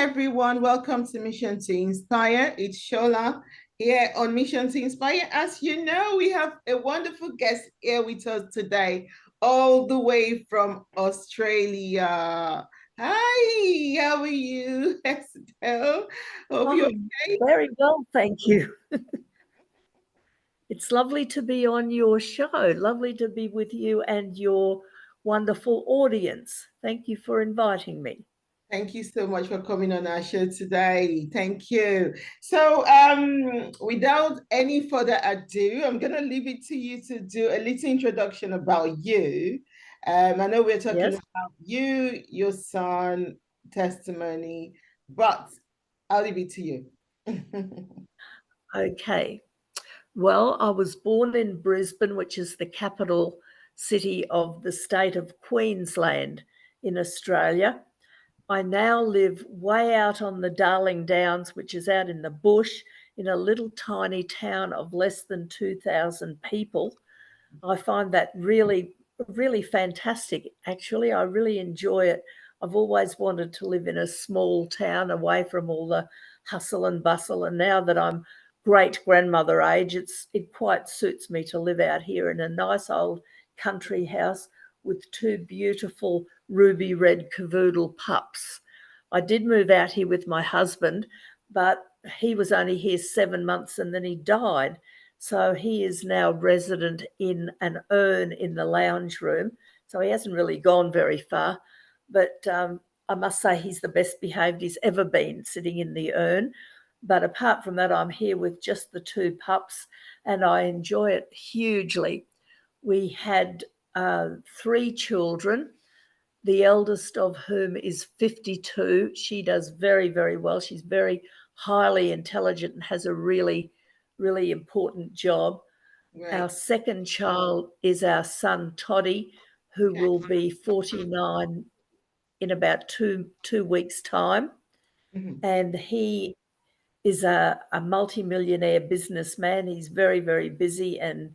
everyone. Welcome to Mission to Inspire. It's Shola here on Mission to Inspire. As you know, we have a wonderful guest here with us today, all the way from Australia. Hi, how are you, Estelle? Hope you're okay. Very well, thank you. It's lovely to be on your show. Lovely to be with you and your wonderful audience. Thank you for inviting me. Thank you so much for coming on our show today. Thank you. So, without any further ado, I'm going to leave it to you to do a little introduction about you. I know we're talking Yes. about you, your son, testimony, but I'll leave it to you. Okay. Well, I was born in Brisbane, which is the capital city of the state of Queensland in Australia. I now live way out on the Darling Downs, which is out in the bush in a little tiny town of less than 2,000 people. I find that really, really fantastic, actually. I really enjoy it. I've always wanted to live in a small town away from all the hustle and bustle. And now that I'm great grandmother age, it quite suits me to live out here in a nice old country house with two beautiful ruby red cavoodle pups. I did move out here with my husband, but he was only here 7 months and then he died. So he is now resident in an urn in the lounge room. So he hasn't really gone very far, but I must say he's the best behaved he's ever been, sitting in the urn. But apart from that, I'm here with just the two pups and I enjoy it hugely. We had 3 children, the eldest of whom is 52. She does very, very well. She's very highly intelligent and has a really, really important job. Right. Our second child is our son, Toddy, who Okay. will be 49 in about two weeks' time. Mhm. And he is a multimillionaire businessman. He's very, very busy and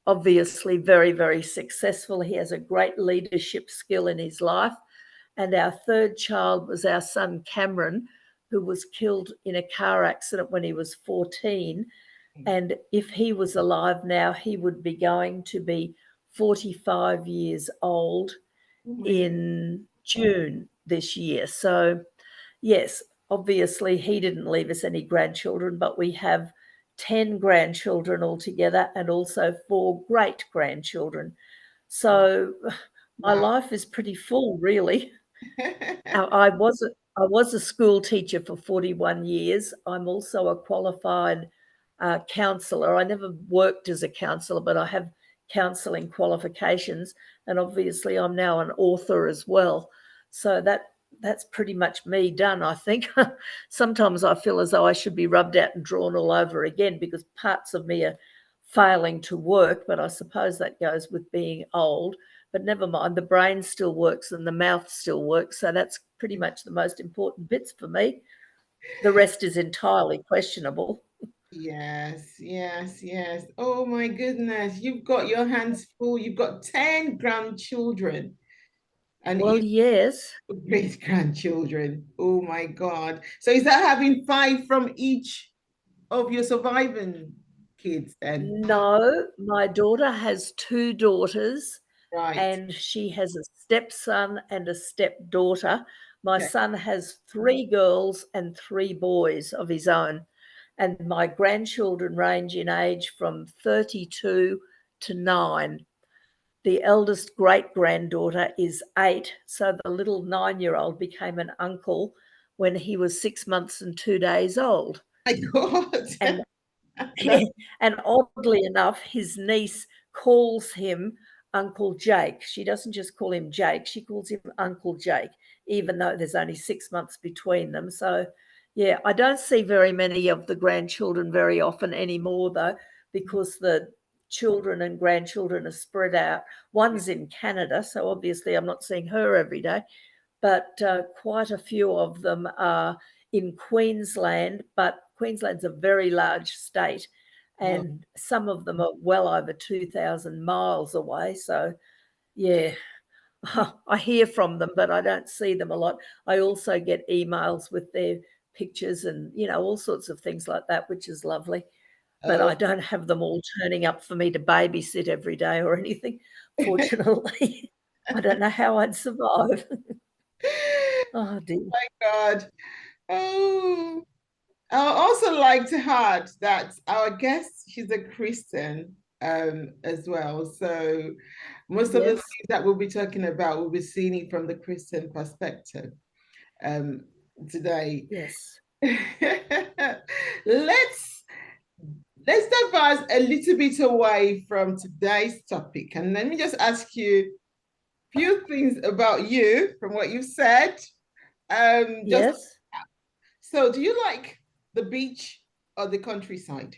obviously very, very successful. He has a great leadership skill in his life. And our third child was our son, Cameron, who was killed in a car accident when he was 14. And if he was alive now, he would be going to be 45 years old Oh my God. in June this year. So, yes, obviously he didn't leave us any grandchildren, but we have 10 grandchildren altogether and also 4 great grandchildren. So my Wow. life is pretty full, really. I was a school teacher for 41 years. I'm also a qualified counsellor. I never worked as a counsellor, but I have counselling qualifications, and obviously I'm now an author as well. So that's pretty much me done, I think. Sometimes I feel as though I should be rubbed out and drawn all over again because parts of me are failing to work, but I suppose that goes with being old. But never mind, the brain still works and the mouth still works. So that's pretty much the most important bits for me. The rest is entirely questionable. Yes, yes, yes. Oh my goodness. You've got your hands full. You've got 10 grandchildren and Well, even yes. great grandchildren. Oh my God. So is that having 5 from each of your surviving kids then? No, my daughter has 2 daughters Right. and she has a stepson and a stepdaughter. My Okay. son has 3 girls and 3 boys of his own. And my grandchildren range in age from 32 to 9. The eldest great granddaughter is 8. So the little 9-year-old became an uncle when he was 6 months and 2 days old. My God. And That's and oddly enough, his niece calls him Uncle Jake. She doesn't just call him Jake, she calls him Uncle Jake, even though there's only 6 months between them. So, yeah, I don't see very many of the grandchildren very often anymore, though, because the children and grandchildren are spread out. One's in Canada, so obviously I'm not seeing her every day, but quite a few of them are in Queensland, but Queensland's a very large state oh, and some of them are well over 2,000 miles away. So, yeah, I hear from them, but I don't see them a lot. I also get emails with their pictures and, all sorts of things like that, which is lovely. But Oh, I don't have them all turning up for me to babysit every day or anything, fortunately. I don't know how I'd survive. Oh, dear. my God. Oh, I also like to add that our guest, she's a Christian as well. So most of the Yes, things that we'll be talking about, we'll be seeing it from the Christian perspective um, today. yes. let's let's diverse a little bit away from today's topic, and let me just ask you a few things about you from what you said. Just Yes. so, do you like the beach or the countryside?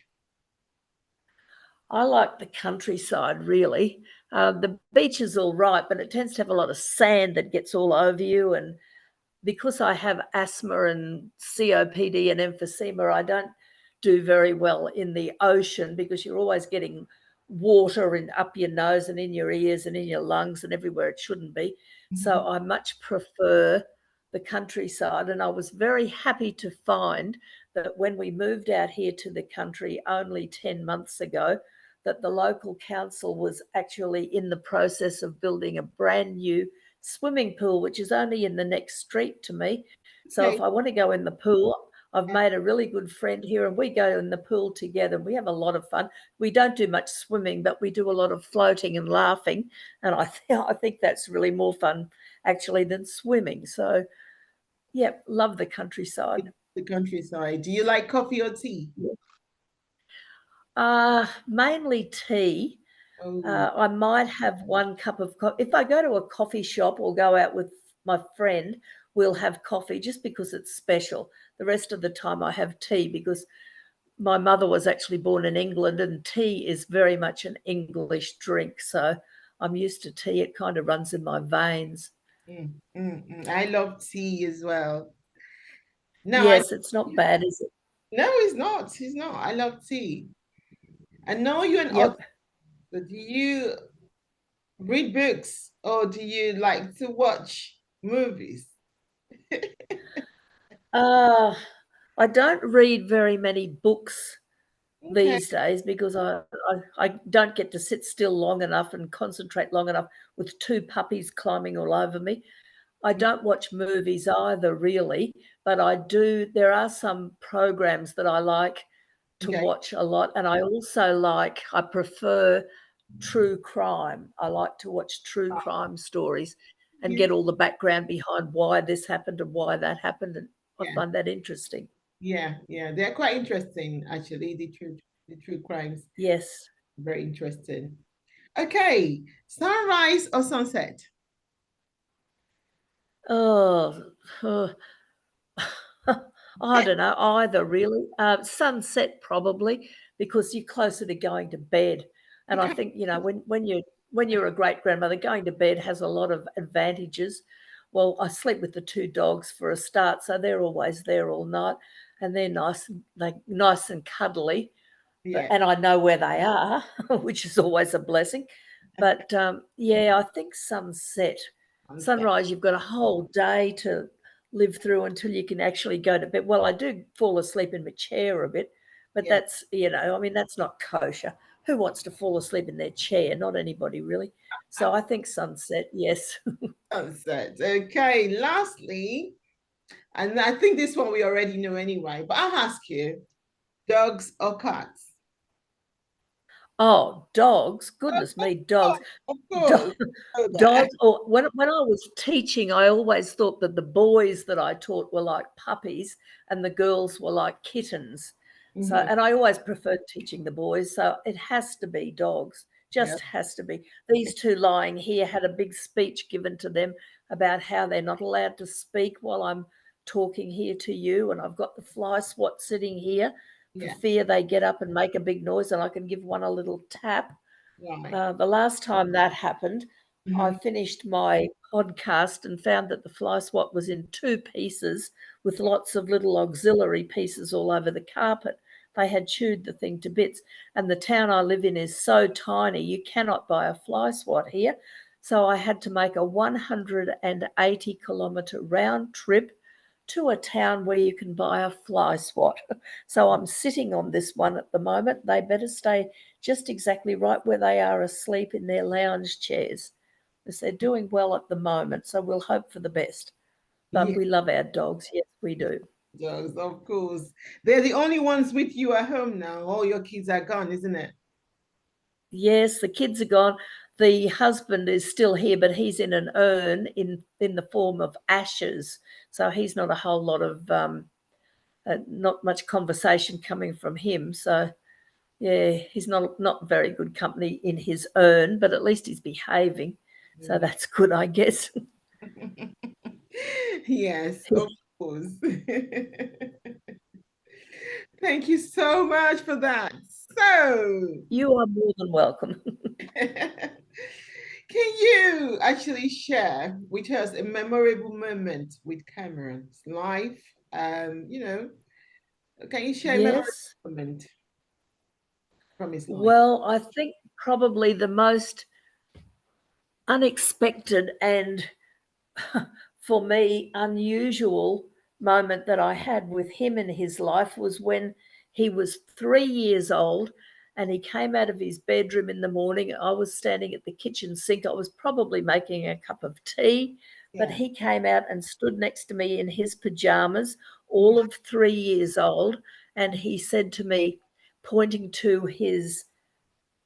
I like the countryside, really. The beach is all right, but it tends to have a lot of sand that gets all over you. And because I have asthma and COPD and emphysema, I don't do very well in the ocean because you're always getting water in up your nose and in your ears and in your lungs and everywhere it shouldn't be. So I much prefer the countryside. And I was very happy to find that when we moved out here to the country only 10 months ago, that the local council was actually in the process of building a brand new swimming pool, which is only in the next street to me. So if Okay. I want to go in the pool, I've made a really good friend here and we go in the pool together. We have a lot of fun. We don't do much swimming, but we do a lot of floating and laughing. And I think that's really more fun actually than swimming. So, yeah, love the countryside. The countryside. Do you like coffee or tea? Mainly tea. Oh, I might have one cup of coffee. If I go to a coffee shop or go out with my friend, we'll have coffee just because it's special. The rest of the time I have tea because my mother was actually born in England and tea is very much an English drink. So I'm used to tea. It kind of runs in my veins. I love tea as well. No, I Yes, it's not bad, is it? no, he's not. He's not. I love tea. I know you're an author. Yep. Do you read books or do you like to watch movies? Uh, I don't read very many books Okay. these days because I don't get to sit still long enough and concentrate long enough with two puppies climbing all over me. I don't watch movies either, really, but I do. There are some programs that I like to Okay. watch a lot, and I prefer true crime. I like to watch true crime stories and Yeah. get all the background behind why this happened and why that happened, and I Yeah. find that interesting. Yeah. They're quite interesting, actually. The true crimes. Yes. Very interesting. Okay. Sunrise or sunset? Oh, oh, I don't know either really. Sunset probably because you're closer to going to bed, and I Okay. think when you're a great grandmother, going to bed has a lot of advantages. Well, I sleep with the two dogs for a start, so they're always there all night, and they're nice and cuddly, Yeah. and I know where they are, which is always a blessing. But yeah, I think sunset. Sunset. Sunrise, you've got a whole day to live through until you can actually go to bed. Well, I do fall asleep in my chair a bit, but Yeah. I mean, that's not kosher. Who wants to fall asleep in their chair? Not anybody, really. So I think sunset, yes. Sunset. Okay. Lastly, and I think this one we already know anyway, but I'll ask you, dogs or cats? Oh, dogs. Goodness me, dogs. Of Do- course. Know that. Dogs, or when I was teaching, I always thought that the boys that I taught were like puppies and the girls were like kittens. So, Mhm. and I always preferred teaching the boys. So it has to be dogs, Yeah. just has to be. These two lying here had a big speech given to them about how they're not allowed to speak while I'm talking here to you. And I've got the fly swat sitting here for Yeah. fear they get up and make a big noise and I can give one a little tap. Right. The last time that happened, I Mhm. finished my podcast and found that the fly swat was in two pieces with lots of little auxiliary pieces all over the carpet. They had chewed the thing to bits. And the town I live in is so tiny, you cannot buy a fly swat here. So I had to make a 180-kilometre round trip to a town where you can buy a fly swat. So I'm sitting on this one at the moment. They better stay just exactly right where they are asleep in their lounge chairs, because they're doing well at the moment. So we'll hope for the best. But Yeah, we love our dogs. Yes, we do. dogs, of course. They're the only ones with you at home now. All your kids are gone, isn't it? Yes, the kids are gone. The husband is still here, but he's in an urn in the form of ashes. So he's not a whole lot of not much conversation coming from him. So yeah, he's not very good company in his urn, but at least he's behaving. So Mm. that's good, I guess. Yes, of course. Thank you so much for that. So, You are more than welcome. can you actually share with us a memorable moment with Cameron's life? Can you share a memorable Yes. moment from his life? Well, I think probably the most unexpected and for me, unusual moment that I had with him in his life was when he was 3 years old and he came out of his bedroom in the morning. I was standing at the kitchen sink. I was probably making a cup of tea, but Yeah. he came out and stood next to me in his pajamas, all of 3 years old. And he said to me, pointing to his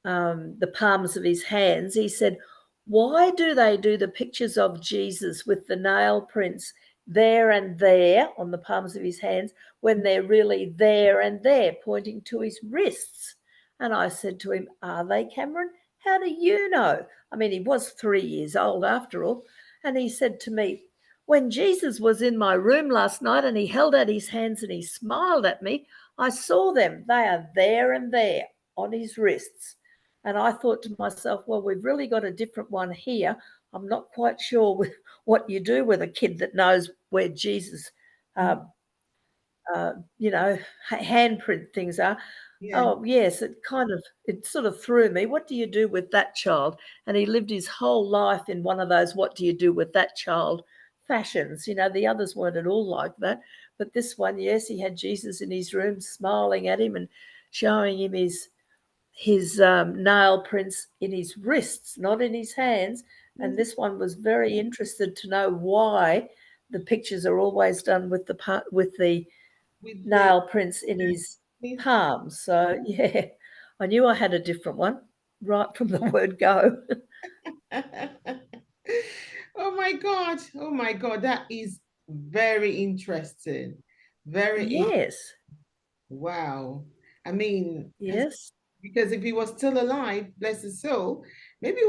the palms of his hands, he said, "Why do they do the pictures of Jesus with the nail prints there and there on the palms of his hands when they're really there and there, pointing to his wrists?" And I said to him, "Are they, Cameron? How do you know?" I mean, he was 3 years old after all. And he said to me, "When Jesus was in my room last night and he held out his hands and he smiled at me, I saw them. They are there and there on his wrists." And I thought to myself, well, we've really got a different one here. I'm not quite sure what you do with a kid that knows where Jesus, uh, handprint things are. Yeah. Oh, yes, it sort of threw me. What do you do with that child? And he lived his whole life in one of those, what do you do with that child fashions. The others weren't at all like that. But this one, yes, he had Jesus in his room smiling at him and showing him his nail prints in his wrists, not in his hands. And this one was very interested to know why the pictures are always done with the With the nail prints in his palms. So yeah, I knew I had a different one right from the word go. Oh my God. Oh my God. That is very interesting. Yes, Wow. I mean, yes. because if he was still alive, bless his soul, maybe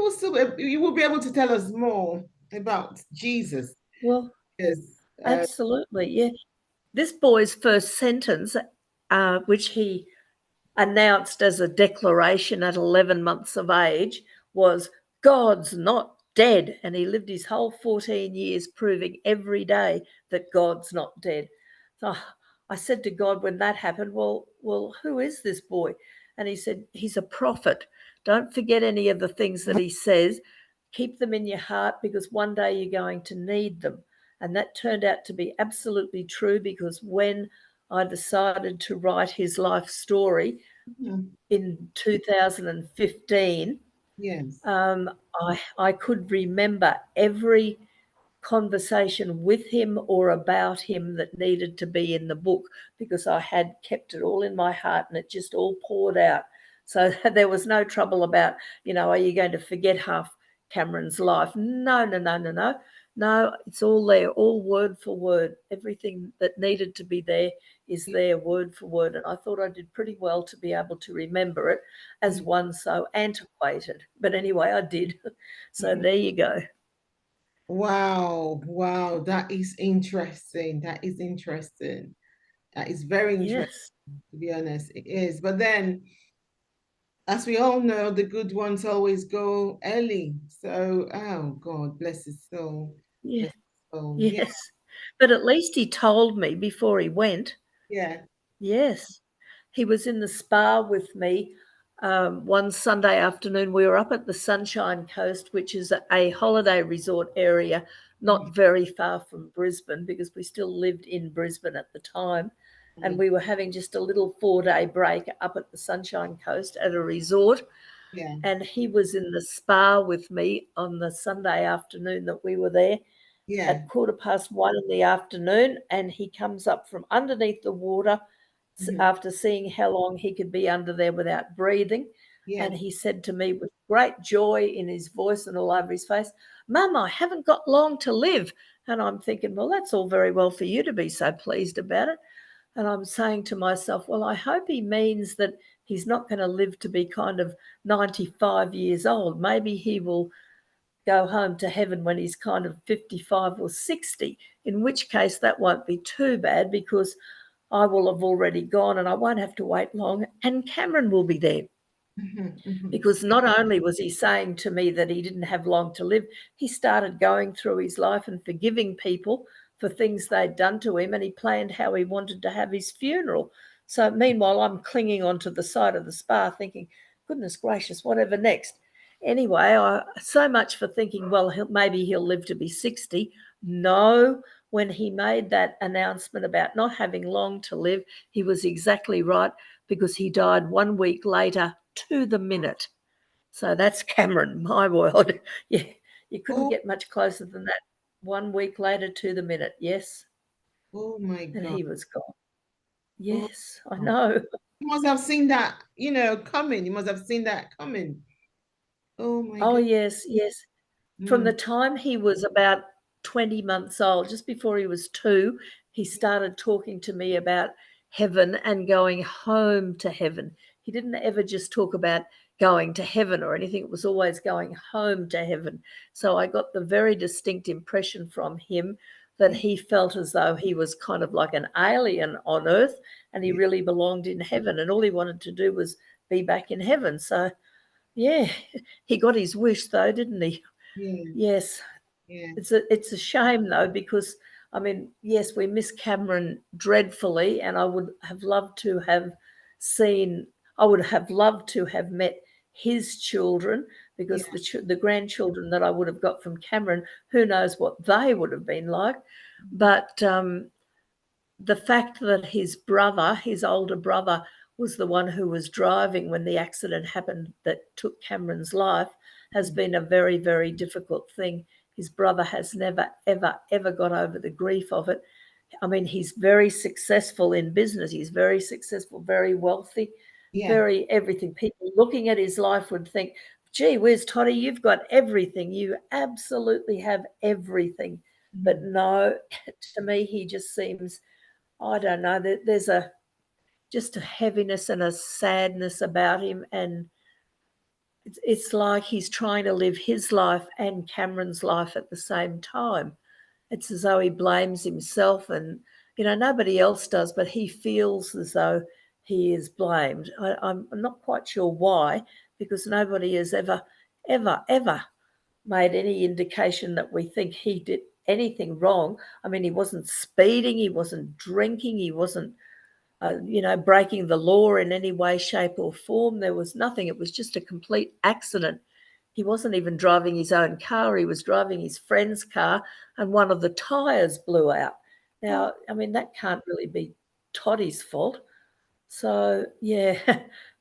he will be able to tell us more about Jesus. Well, Yes. absolutely. Yeah. This boy's first sentence, which he announced as a declaration at 11 months of age, was, "God's not dead." And he lived his whole 14 years proving every day that God's not dead. So I said to God when that happened, well, who is this boy? And he said, "He's a prophet. Don't forget any of the things that he says. Keep them in your heart because one day you're going to need them." And that turned out to be absolutely true, because when I decided to write his life story Mhm. in 2015, Yes. um, I could remember every conversation with him or about him that needed to be in the book, because I had kept it all in my heart and it just all poured out. So there was no trouble about, are you going to forget half Cameron's life? No, no, no, no, no. No, it's all there, all word for word. Everything that needed to be there is there word for word. And I thought I did pretty well to be able to remember it as one so antiquated. But anyway, I did. So there you go. Wow. Wow. That is interesting. That is interesting. That is very interesting, Yes. to be honest. It is. But then, as we all know, the good ones always go early. So, oh God, bless his soul. Yeah. Bless his soul. Yeah. Yes. But at least he told me before he went. Yeah. Yes. He was in the spa with me one Sunday afternoon, we were up at the Sunshine Coast, which is a holiday resort area not very far from Brisbane, because we still lived in Brisbane at the time. And we were having just a little 4-day break up at the Sunshine Coast at a resort. Yeah. And he was in the spa with me on the Sunday afternoon that we were there Yeah. at 1:15 in the afternoon. And he comes up from underneath the water after seeing how long he could be under there without breathing. Yeah. And he said to me with great joy in his voice and all over his face, "Mum, I haven't got long to live." And I'm thinking, well, that's all very well for you to be so pleased about it. And I'm saying to myself, well, I hope he means that he's not going to live to be kind of 95 years old. Maybe he will go home to heaven when he's kind of 55 or 60, in which case that won't be too bad, because I will have already gone and I won't have to wait long, and Cameron will be there. Because not only was he saying to me that he didn't have long to live, he started going through his life and forgiving people for things they'd done to him, and he planned how he wanted to have his funeral. So meanwhile, I'm clinging onto the side of the spa thinking, goodness gracious, whatever next? Anyway, so much for thinking, well, maybe he'll live to be 60. No, when he made that announcement about not having long to live, he was exactly right, because he died 1 week later to the minute. So that's Cameron, my world. Yeah, you couldn't get much closer than that. 1 week later to the minute, yes. Oh my And God. he was gone. Oh, Yes, I know. you must have seen that, coming. You must have seen that coming. Oh my Oh, God. yes, yes. From the time he was about 20 months old, just before he was 2, he started talking to me about heaven and going home to heaven. He didn't ever just talk about going to heaven or anything. It was always going home to heaven. So I got the very distinct impression from him that he felt as though he was kind of like an alien on earth, and he really belonged in heaven, and all he wanted to do was be back in heaven. So, yeah, he got his wish though, didn't he? Yeah. Yes. Yeah. It's a shame though, because I mean, yes, we miss Cameron dreadfully, and I would have loved to have met his children, because the grandchildren that I would have got from Cameron, who knows what they would have been like. But the fact that his older brother, was the one who was driving when the accident happened that took Cameron's life, has been a very, very difficult thing. His brother has never, ever, ever got over the grief of it. I mean, he's very successful in business. He's very successful, very wealthy, very everything. People looking at his life would think, gee whiz, Toddy, you've got everything. You absolutely have everything. But no, to me, he just seems, I don't know, there's just a heaviness and a sadness about him, and it's like he's trying to live his life and Cameron's life at the same time. It's as though he blames himself, and nobody else does, but he feels as though he is blamed. I'm not quite sure why, because nobody has ever made any indication that we think he did anything wrong. I mean, he wasn't speeding, he wasn't drinking, he wasn't breaking the law in any way, shape, or form. There was nothing. It was just a complete accident. He wasn't even driving his own car. He was driving his friend's car, and one of the tyres blew out. Now, I mean, that can't really be Toddy's fault. So, yeah,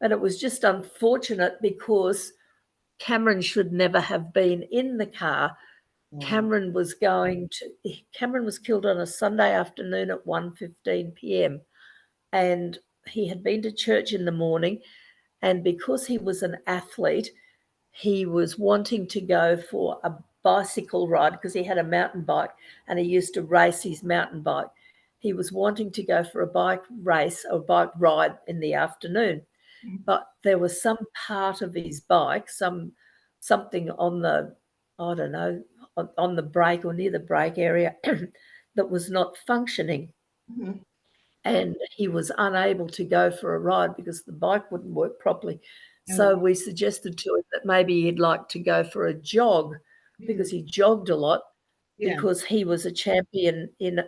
and it was just unfortunate, because Cameron should never have been in the car. Cameron was killed on a Sunday afternoon at 1:15 p.m. and he had been to church in the morning, and because he was an athlete, he was wanting to go for a bicycle ride, because he had a mountain bike and he used to race his mountain bike. He was wanting to go for a bike race or bike ride in the afternoon, but there was some part of his bike, something on the, I don't know, on the brake or near the brake area that was not functioning. And he was unable to go for a ride because the bike wouldn't work properly. So we suggested to him that maybe he'd like to go for a jog, because he jogged a lot, because he was a champion in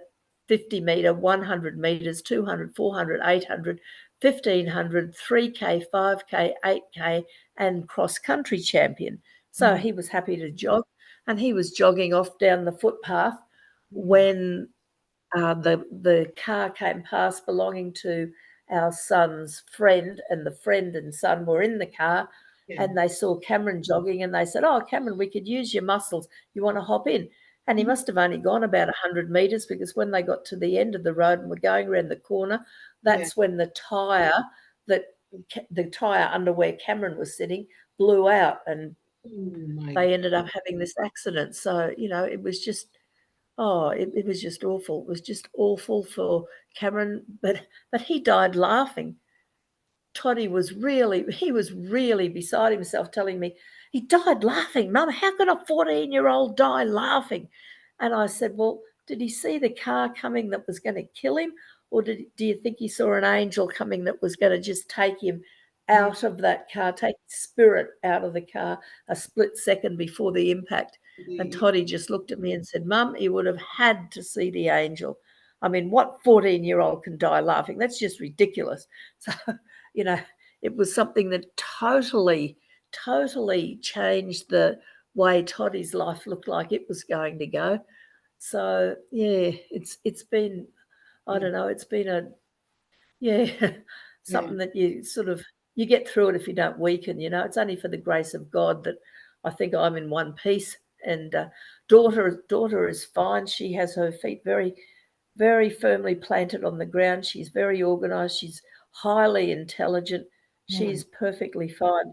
50 metre, 100 metres, 200, 400, 800, 1500, 3K, 5K, 8K, and cross-country champion. So he was happy to jog, and he was jogging off down the footpath when the car came past belonging to our son's friend, and the friend and son were in the car, and they saw Cameron jogging, and they said, "Oh, Cameron, we could use your muscles. You want to hop in?" And he must have only gone about 100 metres, because when they got to the end of the road and were going around the corner, that's when the tyre under where Cameron was sitting blew out, and they ended up having this accident. So, it was just, it was just awful. It was just awful for Cameron, but he died laughing. Toddy was really beside himself, telling me, "He died laughing, Mum. How can a 14-year-old die laughing?" And I said, "Well, did he see the car coming that was going to kill him? Or do you think he saw an angel coming that was going to just take him out of that car, take his spirit out of the car a split second before the impact?" And Toddy just looked at me and said, "Mum, he would have had to see the angel. I mean, what 14-year-old can die laughing? That's just ridiculous." So, it was something that totally changed the way Toddy's life looked like it was going to go. So, yeah, it's been, I don't know, it's been something that you get through it if you don't weaken. It's only for the grace of God that I think I'm in one piece. And daughter is fine. She has her feet very, very firmly planted on the ground. She's very organised. She's highly intelligent. She's perfectly fine.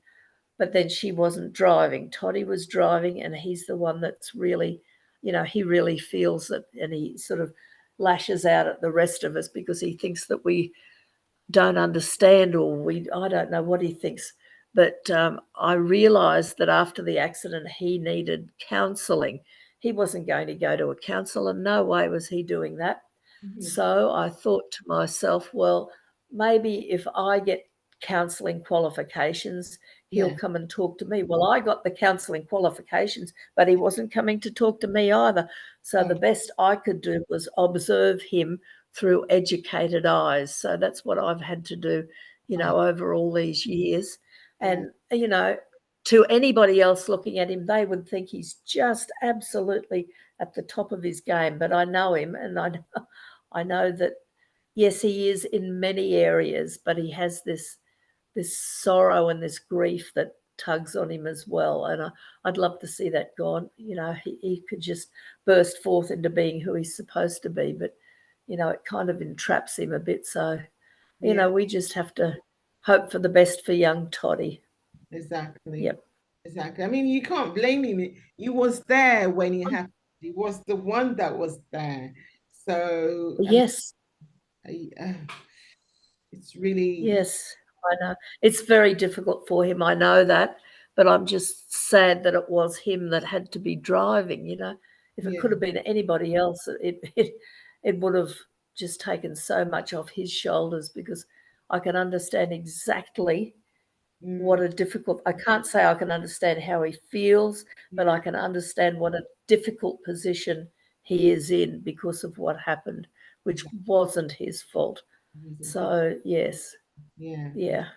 But then she wasn't driving. Toddy was driving, and he's the one that's really, he really feels it, and he sort of lashes out at the rest of us because he thinks that we don't understand, or I don't know what he thinks. But I realised that after the accident, he needed counselling. He wasn't going to go to a counsellor. No way was he doing that. So I thought to myself, well, maybe if I get counselling qualifications, he'll come and talk to me. Well, I got the counselling qualifications, but he wasn't coming to talk to me either. So the best I could do was observe him through educated eyes. So that's what I've had to do, over all these years. And, to anybody else looking at him, they would think he's just absolutely at the top of his game. But I know him, and I know that, yes, he is in many areas, but he has this sorrow and this grief that tugs on him as well. And I'd love to see that gone. He could just burst forth into being who he's supposed to be, but it kind of entraps him a bit. So, we just have to hope for the best for young Toddy. Exactly. Yep. Exactly. I mean, you can't blame him. He was there when it happened. He was the one that was there. So, Yes. it's really. Yes, I know. It's very difficult for him, I know that, but I'm just sad that it was him that had to be driving. If it could have been anybody else, it would have just taken so much off his shoulders, because I can understand exactly what a difficult, I can't say I can understand how he feels, but I can understand what a difficult position he is in because of what happened, which wasn't his fault. So, yes. Yeah.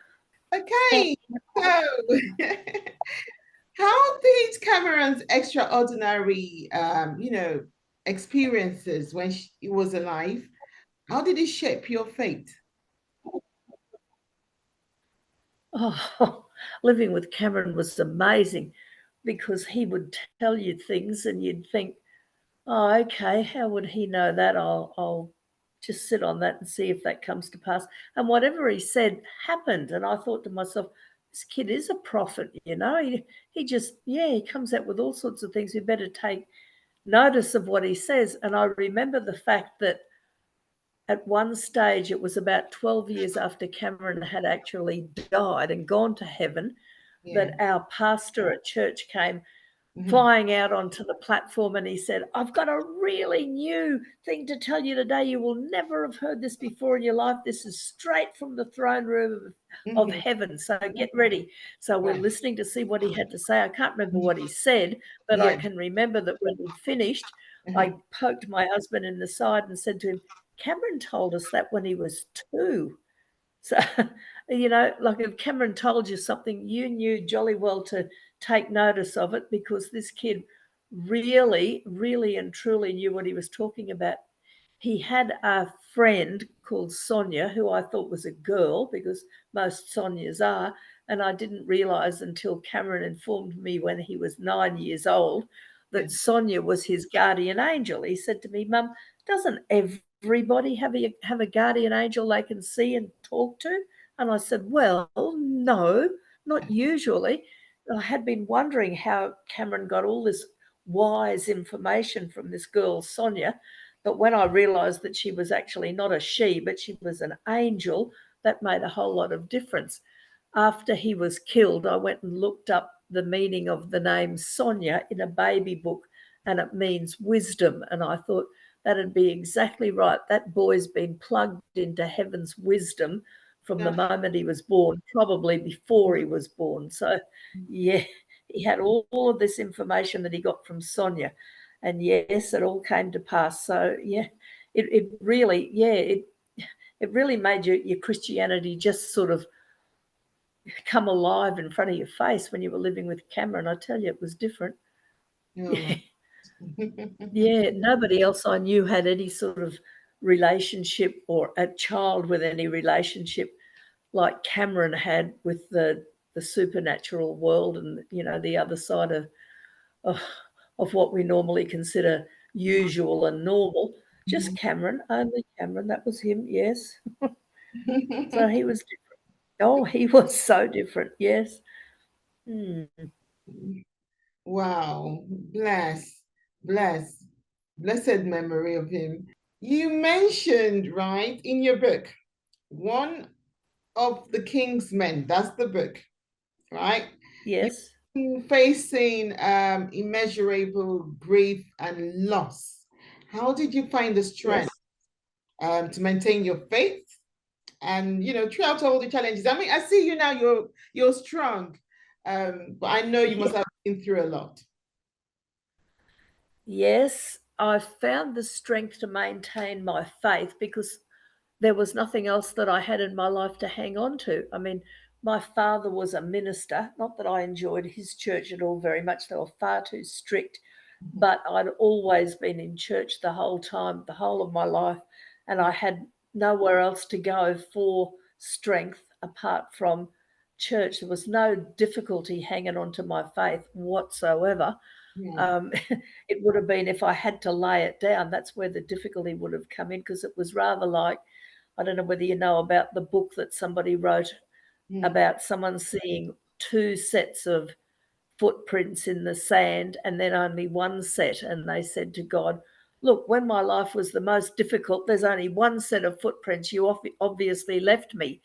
Okay. So, how did Cameron's extraordinary, experiences when he was alive, how did it shape your fate? Oh, living with Cameron was amazing, because he would tell you things and you'd think, "Oh, okay, how would he know that? I'll just sit on that and see if that comes to pass." And whatever he said happened. And I thought to myself, this kid is a prophet. He just, he comes out with all sorts of things. We better take notice of what he says. And I remember the fact that at one stage, it was about 12 years after Cameron had actually died and gone to heaven, that our pastor at church came flying out onto the platform, and he said, "I've got a really new thing to tell you today. You will never have heard this before in your life. This is straight from the throne room of heaven. So get ready." So we're listening to see what he had to say. I can't remember what he said, but I can remember that when he finished, I poked my husband in the side and said to him, "Cameron told us that when he was 2. So, like if Cameron told you something, you knew jolly well to take notice of it, because this kid really, really and truly knew what he was talking about. He had a friend called Sonia, who I thought was a girl, because most Sonias are. And I didn't realise until Cameron informed me when he was 9 years old that Sonia was his guardian angel. He said to me, Mum, doesn't everybody have a guardian angel they can see and talk to? And I said, well, no, not usually. I had been wondering how Cameron got all this wise information from this girl, Sonia. But when I realised that she was actually not a she, but she was an angel, that made a whole lot of difference. After he was killed, I went and looked up the meaning of the name Sonia in a baby book, and it means wisdom. And I thought that'd be exactly right. That boy's been plugged into heaven's wisdom from the moment he was born, probably before he was born. So, yeah, he had all of this information that he got from Sonia. And yes, it all came to pass. So, yeah, it really, it really made your Christianity just sort of come alive in front of your face when you were living with Cameron. I tell you, it was different. Oh. Yeah, nobody else I knew had any sort of relationship, or a child with any relationship like Cameron had with the supernatural world, and the other side of, of what we normally consider usual and normal. Just Cameron, only Cameron. That was him. Yes. So he was different. Oh, he was so different. Yes. Wow. Blessed memory of him. You mentioned, right, in your book, one of the Kingsmen, that's the book, right? Yes. You're facing immeasurable grief and loss. How did you find the strength Yes. to maintain your faith and throughout all the challenges? I mean, I see you now, you're strong. But I know you must have been through a lot. Yes, I found the strength to maintain my faith because there was nothing else that I had in my life to hang on to. I mean, my father was a minister, not that I enjoyed his church at all very much, they were far too strict, but I'd always been in church the whole time, the whole of my life, and I had nowhere else to go for strength apart from church. There was no difficulty hanging on to my faith whatsoever. Yeah. Um, it would have been if I had to lay it down, that's where the difficulty would have come in, because it was rather like, I don't know whether you know about the book that somebody wrote about someone seeing two sets of footprints in the sand and then only one set. And they said to God, look, when my life was the most difficult, there's only one set of footprints. You obviously left me.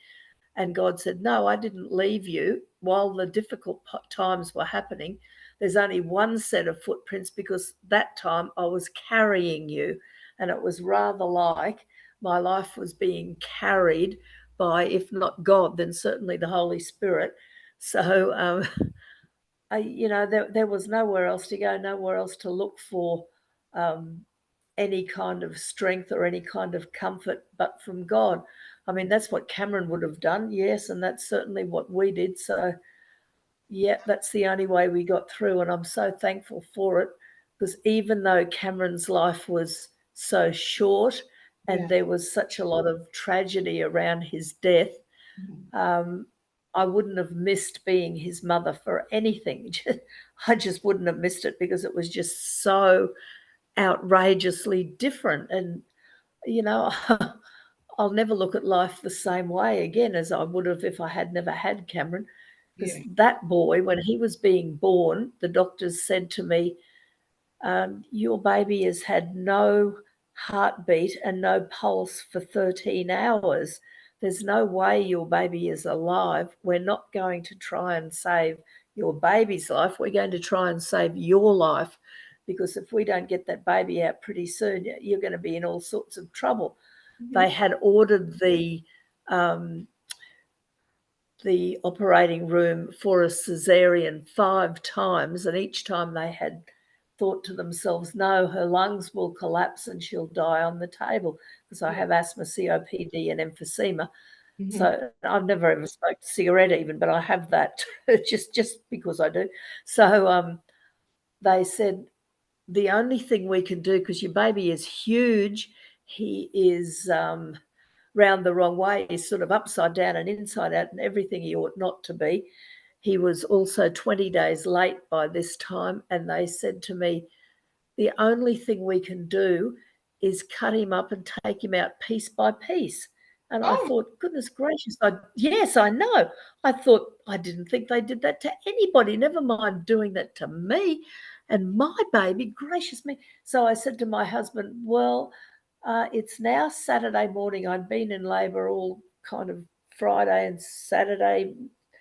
And God said, no, I didn't leave you while the difficult times were happening. There's only one set of footprints because that time I was carrying you. And it was rather like my life was being carried by, if not God, then certainly the Holy Spirit. So, there was nowhere else to go, nowhere else to look for any kind of strength or any kind of comfort but from God. I mean, that's what Cameron would have done, yes, and that's certainly what we did. So, yeah, that's the only way we got through, and I'm so thankful for it, because even though Cameron's life was so short and Yeah. there was such a lot of tragedy around his death, I wouldn't have missed being his mother for anything. I just wouldn't have missed it because it was just so outrageously different. And, I'll never look at life the same way again as I would have if I had never had Cameron. Because Yeah. that boy, when he was being born, the doctors said to me, your baby has had no heartbeat and no pulse for 13 hours. There's no way your baby is alive. We're not going to try and save your baby's life. We're going to try and save your life, because if we don't get that baby out pretty soon, you're going to be in all sorts of trouble. They had ordered the operating room for a cesarean 5 times, and each time they had thought to themselves, no, her lungs will collapse and she'll die on the table, because I have asthma, COPD and emphysema. Mhm. So I've never ever smoked a cigarette even, but I have that just because I do. So they said the only thing we can do, because your baby is huge, he is round the wrong way, he's sort of upside down and inside out and everything he ought not to be. He was also 20 days late by this time, and they said to me, the only thing we can do is cut him up and take him out piece by piece. And I Oh, thought, goodness gracious, yes, I know. I thought, I didn't think they did that to anybody, never mind doing that to me and my baby, gracious me. So I said to my husband, well, it's now Saturday morning. I'd been in labour all kind of Friday and Saturday,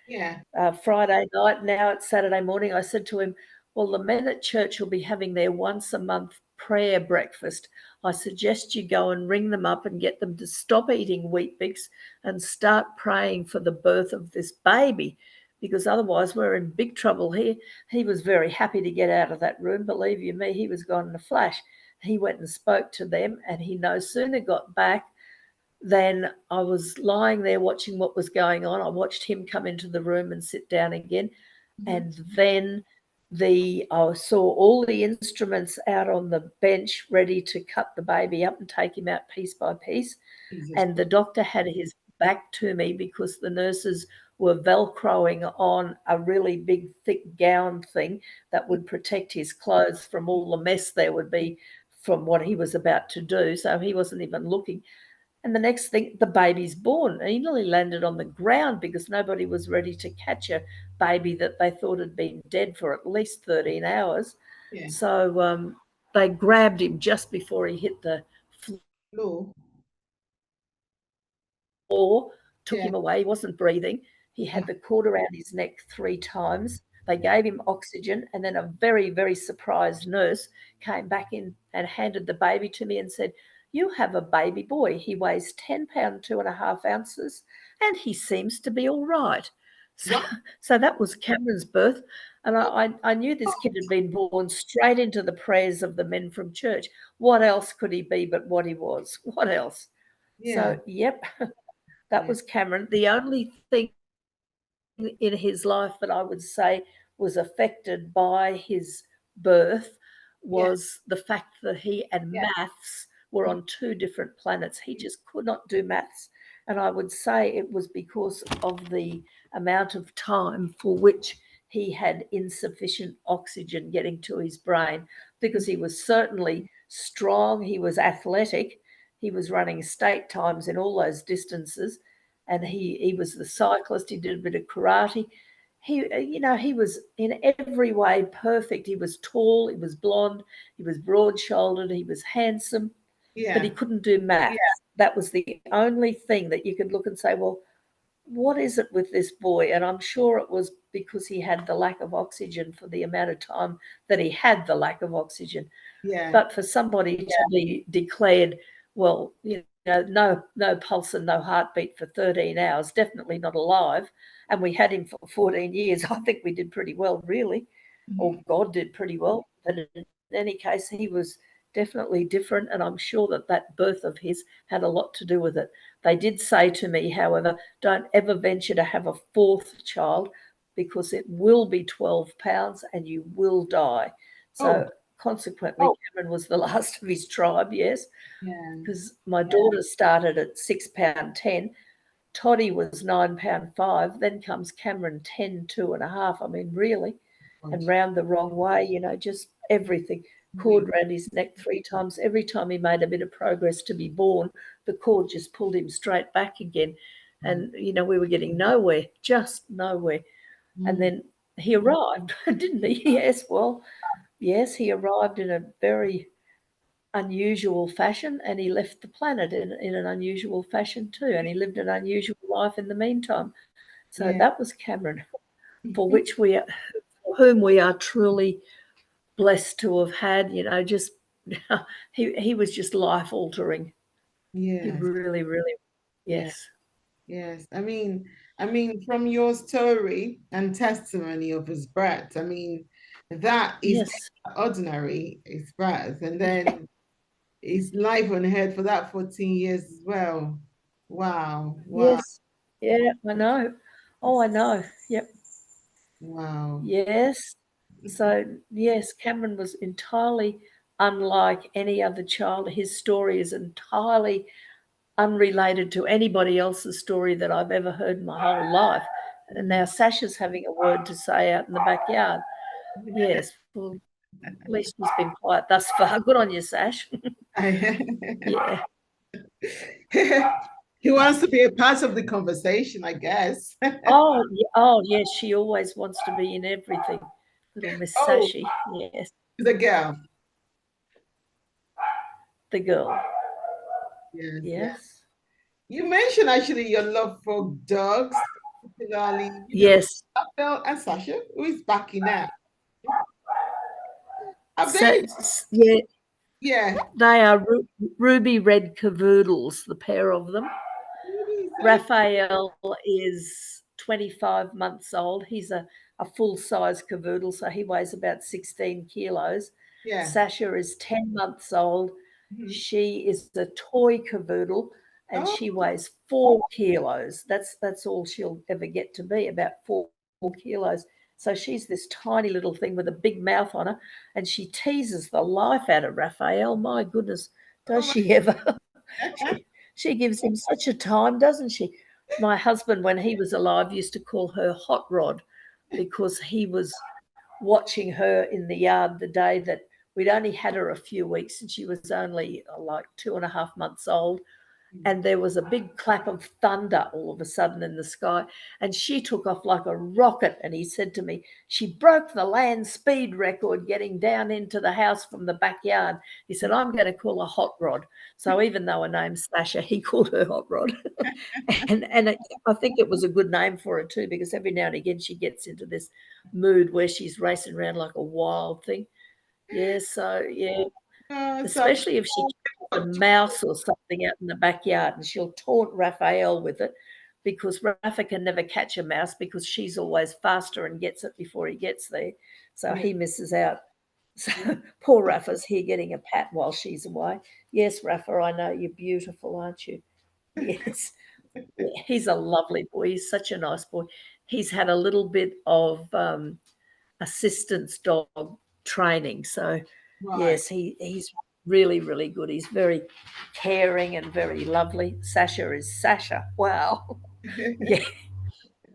yeah. Friday night. Now it's Saturday morning. I said to him, well, the men at church will be having their once a month prayer breakfast. I suggest you go and ring them up and get them to stop eating Wheat Bix and start praying for the birth of this baby, because otherwise we're in big trouble here. He was very happy to get out of that room. Believe you me, he was gone in a flash. He went and spoke to them, and he no sooner got back then I was lying there watching what was going on. I watched him come into the room and sit down again. Mhm. And then I saw all the instruments out on the bench ready to cut the baby up and take him out piece by piece. Jesus. And the doctor had his back to me because the nurses were velcroing on a really big thick gown thing that would protect his clothes from all the mess there would be from what he was about to do. So he wasn't even looking. And the next thing, the baby's born. And he nearly landed on the ground because nobody was ready to catch a baby that they thought had been dead for at least 13 hours. Yeah. So they grabbed him just before he hit the Law. floor, took Yeah. him away. He wasn't breathing. He Oh, had the cord around his neck 3 times. They gave him oxygen, and then a very, very surprised nurse came back in and handed the baby to me and said, you have a baby boy. He weighs 10 pounds, 2.5 ounces, and he seems to be all right. So, wow. so that was Cameron's birth. And I knew this kid had been born straight into the prayers of the men from church. What else could he be but what he was? What else? Yeah. So, yep, that Yeah. was Cameron. The only thing in his life that I would say was affected by his birth Yeah. was the fact that he and Yeah. maths were on 2 different planets. He just could not do maths. And I would say it was because of the amount of time for which he had insufficient oxygen getting to his brain, because he was certainly strong, he was athletic, he was running state times in all those distances, and he was the cyclist. He did a bit of karate. He was in every way perfect. He was tall, he was blonde, he was broad-shouldered, he was handsome, but he Yeah. couldn't do maths. That was the only thing that you could look and say, well, what is it with this boy? And I'm sure it was because he had the lack of oxygen for the amount of time that he had the lack of oxygen. Yeah. But for somebody to be declared, well, no pulse and no heartbeat for 13 hours, definitely not alive, and we had him for 14 years, I think we did pretty well, really, or God did pretty well. But in any case, he was definitely different, and I'm sure that that birth of his had a lot to do with it. They did say to me, however, don't ever venture to have a fourth child because it will be 12 pounds and you will die. Oh, So consequently, Cameron was the last of his tribe, yes, yeah. because my daughter started at £6.10. Toddy was £9.5. Then comes Cameron 10, 2.5. I mean, really, God. and round the wrong way, just everything. Cord round his neck 3 times. Every time he made a bit of progress to be born, the cord just pulled him straight back again. And, we were getting nowhere, just nowhere. And Mm. then he arrived, didn't he? Yes, well, yes, he arrived in a very unusual fashion, and he left the planet in an unusual fashion too. And he lived an unusual life in the meantime. So Yeah. that was Cameron, for which for whom we are truly blessed to have had, just he was just life altering. He Yes. really, really, Yeah. yes. Yes. From your story and testimony of his birth, that is Yes. extraordinary, his birth, and then his life on earth for that 14 years as well. Wow. Wow. Yes. Yeah, I know. Oh, I know. Yep. Wow. Yes. So, yes, Cameron was entirely unlike any other child. His story is entirely unrelated to anybody else's story that I've ever heard in my whole life. And now Sasha's having a word to say out in the backyard. Yes, well, at least he's been quiet thus far. Good on you, Sash. Yeah. He wants to be a part of the conversation, I guess. Oh, yes, she always wants to be in everything. Little Miss Oh, Sashi, yes, the girl. the girl. Yes, yes. Yes. You mentioned actually your love for dogs, particularly, Yes. Abel and Sasha, who is back in now. Have So, they? yeah, Yeah. they are ruby red cavoodles, the pair of them. So, Raphael is 25 months old. He's a full size cavoodle, so he weighs about 16 kilos. yeah. Sasha is 10 months old. Mhm. She is a toy cavoodle and Oh, she weighs 4 kilos. That's all she'll ever get to be, about 4 kilos. So she's this tiny little thing with a big mouth on her, and she teases the life out of Raphael. My goodness, oh does my. she ever? She gives him such a time, doesn't she? My husband, when he was alive, used to call her Hot Rod because he was watching her in the yard the day that we'd only had her a few weeks and she was only like 2.5 months old, and there was a big clap of thunder all of a sudden in the sky, and she took off like a rocket. And he said to me, she broke the land speed record getting down into the house from the backyard. He said, I'm going to call her Hot Rod. So even though her name's Sasha, he called her Hot Rod. and I think it was a good name for her too, because every now and again she gets into this mood where she's racing around like a wild thing. Yeah, so yeah, So especially if she catches a mouse or something out in the backyard, and she'll taunt Raphael with it, because Rafa can never catch a mouse because she's always faster and gets it before he gets there. So yeah. he misses out. So poor Rafa's here getting a pat while she's away. Yes, Rafa, I know you're beautiful, aren't you? Yes. Yeah, he's a lovely boy. He's such a nice boy. He's had a little bit of assistance dog training. So Right. yes, he's really, really good. He's very caring and very lovely. Sasha is Sasha. Wow. Yeah.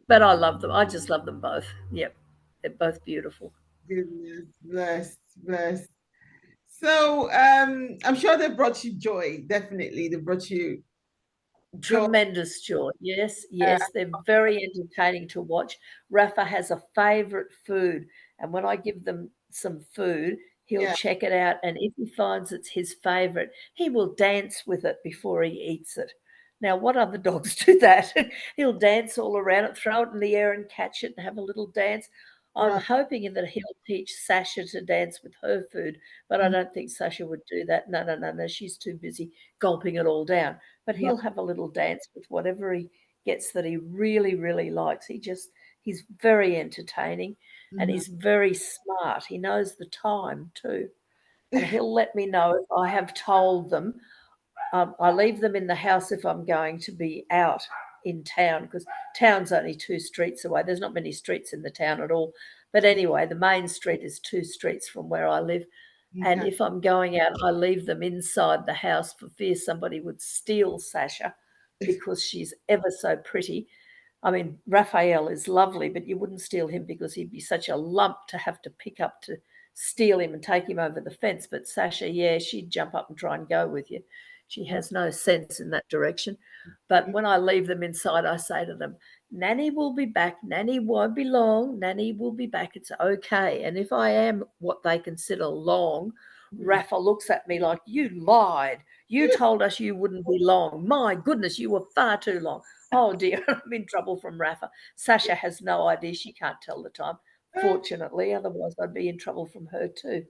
But I love them. I just love them both. Yep. They're both beautiful. Goodness, blessed, blessed. So, I'm sure they brought you joy. Definitely, they brought you joy. Tremendous joy. Yes, Uh, yes, they're very entertaining to watch. Rafa has a favourite food, and when I give them some food, he'll yeah, check it out, and if he finds it's his favourite, he will dance with it before he eats it. Now, what other dogs do that? He'll dance all around it, throw it in the air and catch it and have a little dance. I'm right. hoping that he'll teach Sasha to dance with her food, but I don't think Sasha would do that. No, no, no, no. She's too busy gulping it all down. But Right. he'll have a little dance with whatever he gets that he really, really likes. He's very entertaining, and Mhm. he's very smart. He knows the time too. And he'll let me know if I have told them. I leave them in the house if I'm going to be out in town, because town's only 2 streets away. There's not many streets in the town at all. But anyway, the main street is 2 streets from where I live. And Okay. if I'm going out, I leave them inside the house for fear somebody would steal Sasha, because she's ever so pretty. I mean, Raphael is lovely, but you wouldn't steal him because he'd be such a lump to have to pick up to steal him and take him over the fence. But Sasha, yeah, she'd jump up and try and go with you. She Right. has no sense in that direction. But when I leave them inside, I say to them, Nanny will be back. Nanny won't be long. Nanny will be back. It's okay. And if I am what they consider long, Mhm. Rafa looks at me like, you lied. You told us you wouldn't be long. My goodness, you were far too long. Oh dear, I'm in trouble from Rafa. Sasha has no idea. She can't tell the time, fortunately. Otherwise, I'd be in trouble from her too.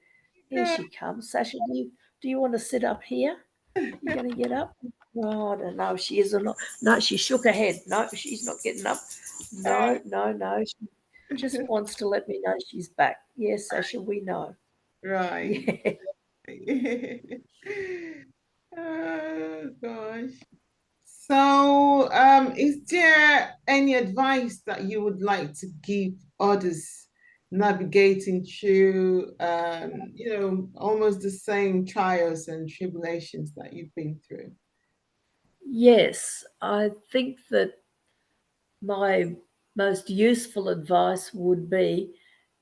Here Okay. she comes. Sasha, do you want to sit up here? You going to get up? Oh, I don't know if she is or not. No, she shook her head. No, she's not getting up. No, no, no. She just wants to let me know she's back. Yes, Sasha, we know. Right. Yeah. Oh gosh. So, is there any advice that you would like to give others navigating through, almost the same trials and tribulations that you've been through? Yes, I think that my most useful advice would be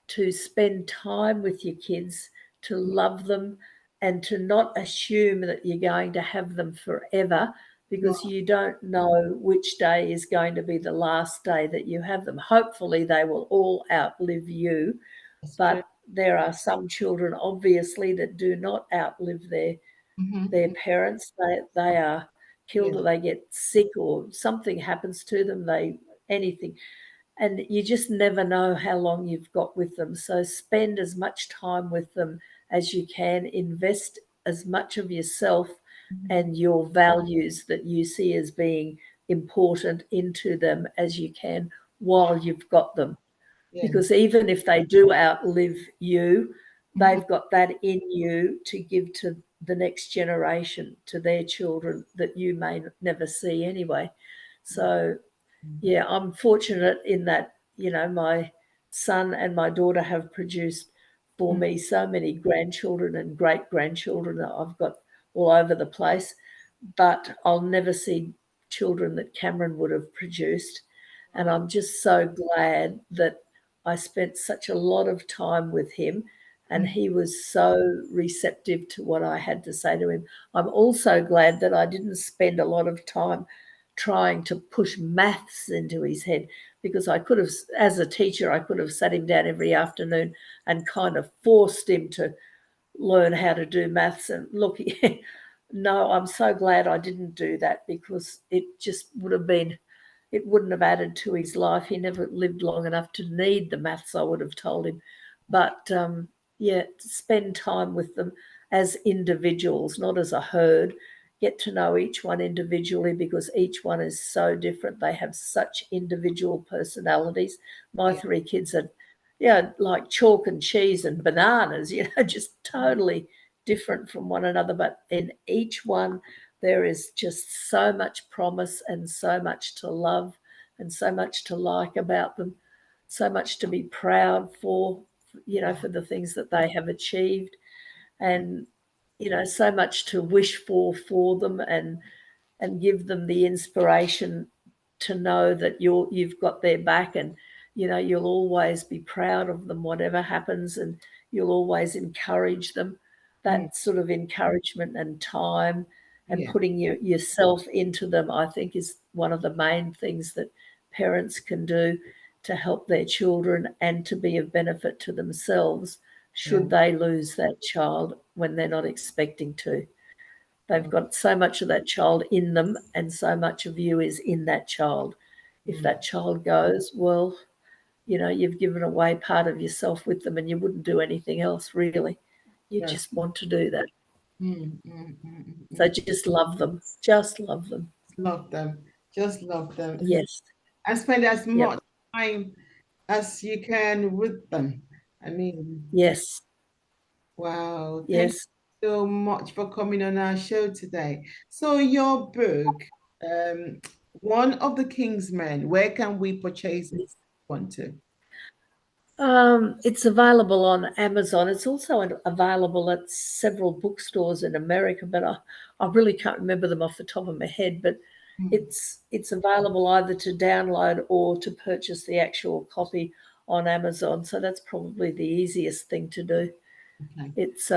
to spend time with your kids, to love them, and to not assume that you're going to have them forever because Wow, you don't know which day is going to be the last day that you have them. Hopefully, they will all outlive you, that's true. but there are some children, obviously, that do not outlive their Hmm. parents. They are killed, Yes. or they get sick, or something happens to them. Anything, and you just never know how long you've got with them. So spend as much time with them as you can, invest as much of yourself Mhm. and your values that you see as being important into them as you can while you've got them. Yes. Because even if they do outlive you, Mhm. they've got that in you to give to the next generation, to their children that you may never see anyway. So yeah, I'm fortunate in that, my son and my daughter have produced for Mhm. me so many grandchildren and great grandchildren that I've got all over the place. But I'll never see children that Cameron would have produced. And Wow. I'm just so glad that I spent such a lot of time with him and Mhm. he was so receptive to what I had to say to him. I'm also glad that I didn't spend a lot of time trying to push maths into his head because I could have, as a teacher, I could have sat him down every afternoon and kind of forced him to learn how to do maths. And look, no, I'm so glad I didn't do that because it just would have been, it wouldn't have added to his life. He never lived long enough to need the maths, I would have told him. But yeah, spend time with them as individuals, not as a herd. Get to know each one individually because each one is so different. They have such individual personalities. My Yeah. three kids are, yeah, like chalk and cheese and bananas, just totally different from one another. But in each one, there is just so much promise and so much to love and so much to like about them, so much to be proud for, Yeah. for the things that they have achieved, and, so much to wish for them, and give them the inspiration to know that you've got their back, and you'll always be proud of them whatever happens, and you'll always encourage them. Mm. That sort of encouragement and time and Yeah. putting yourself into them, I think, is one of the main things that parents can do to help their children and to be of benefit to themselves Yeah. should they lose that child when they're not expecting to. They've Oh, got so much of that child in them, and so much of you is in that child. If mm. that child goes, well, you've given away part of yourself with them, and you wouldn't do anything else, really. You Yes. just want to do that. Mm, mm, mm, mm, So mm. just love them. Just love them. Love them. Just love them. Yes. And spend as Yep. much time as you can with them. I mean, Yes. wow. Thank Yes. you so much for coming on our show today. So your book, um, One of the Kingsmen, where can we purchase it? Want to? It's available on Amazon. It's also available at several bookstores in America, but I really can't remember them off the top of my head. But Mm, it's available either to download or to purchase the actual copy on Amazon. So that's probably the easiest thing to do. okay. It's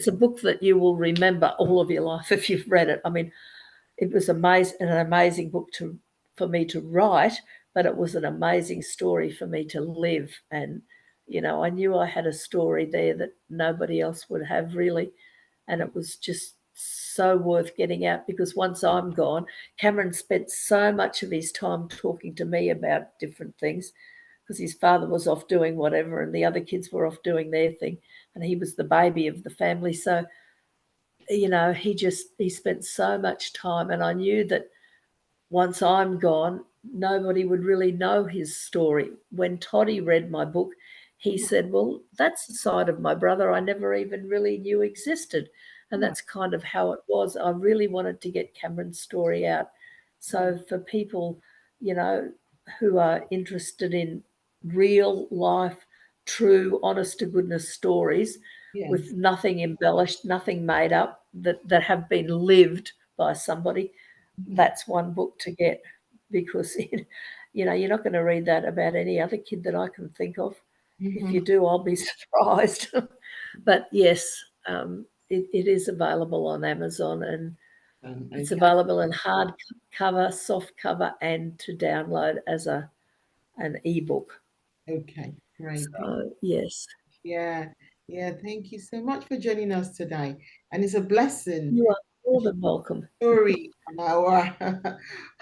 a book that you will remember all of your life if you've read it. I mean, it was an amazing book for me to write, but it was an amazing story for me to live. And I knew I had a story there that nobody else would have, really, and it was just so worth getting out because once I'm gone, Cameron spent so much of his time talking to me about different things because his father was off doing whatever and the other kids were off doing their thing, and he was the baby of the family. So he spent so much time, and I knew that once I'm gone, nobody would really know his story. When Toddy read my book, he said, well, that's the side of my brother I never even really knew existed. And Yeah. that's kind of how it was. I really wanted to get Cameron's story out So for people, you know, who are interested in real life, true, honest to goodness stories with Yes. nothing embellished, nothing made up, that have been lived by somebody, that's one book to get, because you know, you're not going to read that about any other kid that I can think of. If you do, I'll be surprised. But yes, it is available on Amazon, and it's Okay. available in hard cover, soft cover, and to download as an ebook. Okay. Great. So yes, Yeah. Yeah. Thank you so much for joining us today. And it's a blessing you are more than welcome. story on our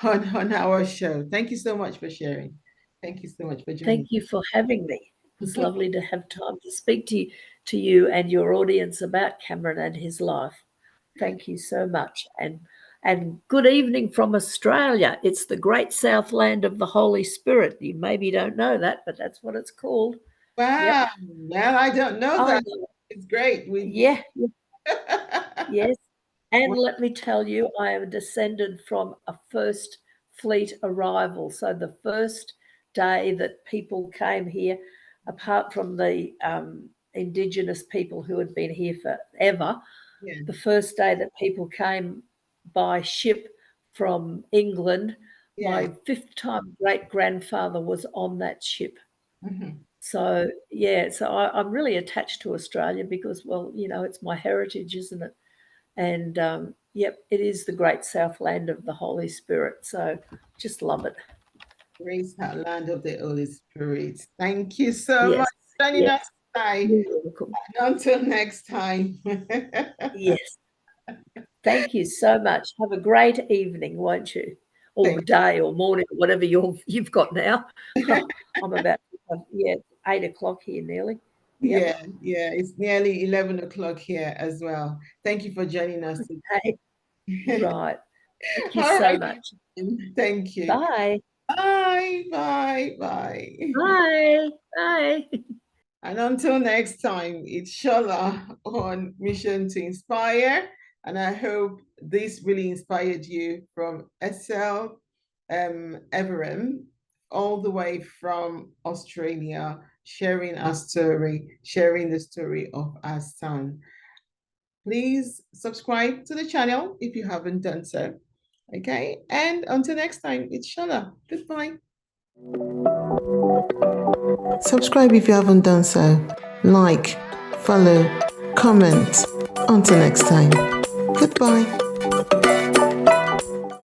on our show. Thank you so much for sharing. Thank you so much for joining. Thank you for having me. It was lovely to have time to speak to you and your audience about Cameron and his life. Thank you so much. And good evening from Australia. It's the great Southland of the Holy Spirit. You maybe don't know that, but that's what it's called. Wow. Yep. Well, I don't know I that. know. It's great. We Yeah. Yes. And let me tell you, I am descended from a first fleet arrival. So the first day that people came here, apart from the Indigenous people who had been here forever, yeah. the first day that people came by ship from England, Yeah. my fifth time great grandfather was on that ship. Mhm. So, yeah, so I'm really attached to Australia because, well, you know, it's my heritage, isn't it? And yep, it is the great Southland of the Holy Spirit. So just love it. Praise that land of the Holy Spirit. Thank you so much Yes, for joining yes, us today. you're welcome. Until next time. Yes, thank you so much. Have a great evening, won't you? Or Thank day or morning, whatever you've got now. I'm about to have, yeah, 8 o'clock here nearly. Yep. Yeah, yeah, it's nearly 11 o'clock here as well. Thank you for joining us Hey, today. right. Thank you All so right. much. Thank you. Bye. Bye, bye, bye. Bye. Bye. And until next time, it's Shola on Mission to Inspire. And I hope this really inspired you from Estelle, Everingham, all the way from Australia, sharing our story, sharing the story of our son. Please subscribe to the channel if you haven't done so. Okay. And until next time, it's Shola. Goodbye. Subscribe if you haven't done so. Like, follow, comment. Until next time. Goodbye.